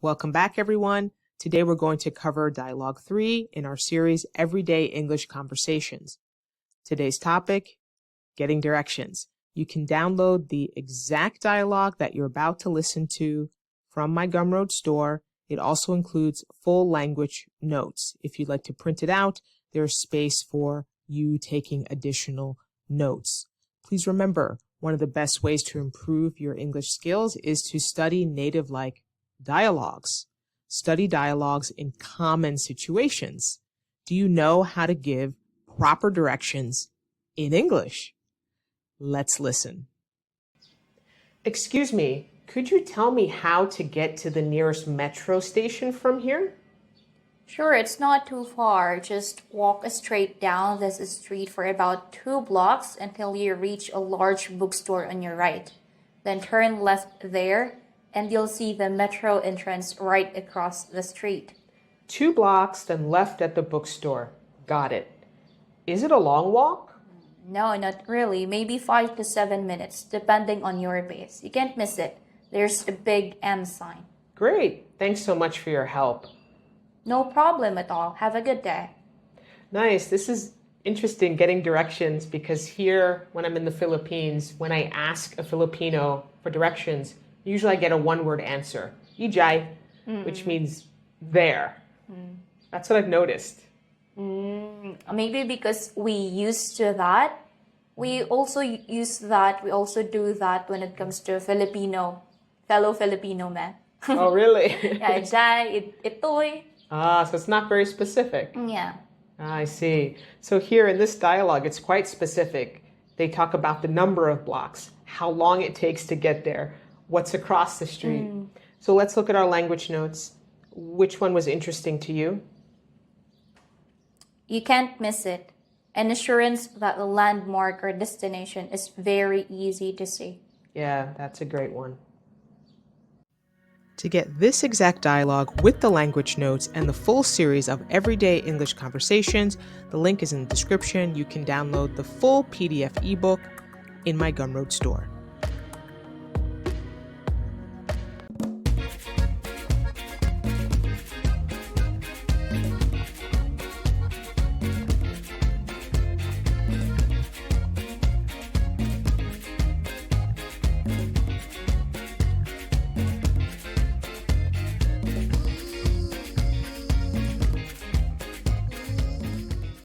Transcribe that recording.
Welcome back, everyone. Today we're going to cover Dialogue 3 in our series Everyday English Conversations. Today's topic, getting directions. You can download the exact dialogue that you're about to listen to from my Gumroad store. It also includes full language notes. If you'd like to print it out, there's space for you taking additional notes. Please remember, one of the best ways to improve your English skills is to study native-like dialogues. Study dialogues in common situations. Do you know how to give proper directions in English? Let's listen. Excuse me, could you tell me how to get to the nearest metro station from here? Sure, it's not too far. Just walk straight down this street for about 2 blocks until you reach a large bookstore on your right. Then turn left there, and you'll see the metro entrance right across the street. 2 blocks, then left at the bookstore. Got it. Is it a long walk? No, not really. Maybe 5 to 7 minutes, depending on your pace. You can't miss it. There's a big M sign. Great. Thanks so much for your help. No problem at all. Have a good day. Nice. This is interesting, getting directions, because here, when I'm in the Philippines, when I ask a Filipino for directions, usually I get a one-word answer, Ijay, which means there. That's what I've noticed. Maybe because we used to that. We also use that. We also do that when it comes to fellow Filipino men. Oh, really? Yeah, Ijay, itoy. So it's not very specific. Yeah. I see. So here in this dialogue, it's quite specific. They talk about the number of blocks, how long it takes to get there, what's across the street. So let's look at our language notes. Which one was interesting to you? You can't miss it. An assurance that the landmark or destination is very easy to see. Yeah, that's a great one. To get this exact dialogue with the language notes and the full series of Everyday English Conversations, the link is in the description. You can download the full PDF ebook in my Gumroad store.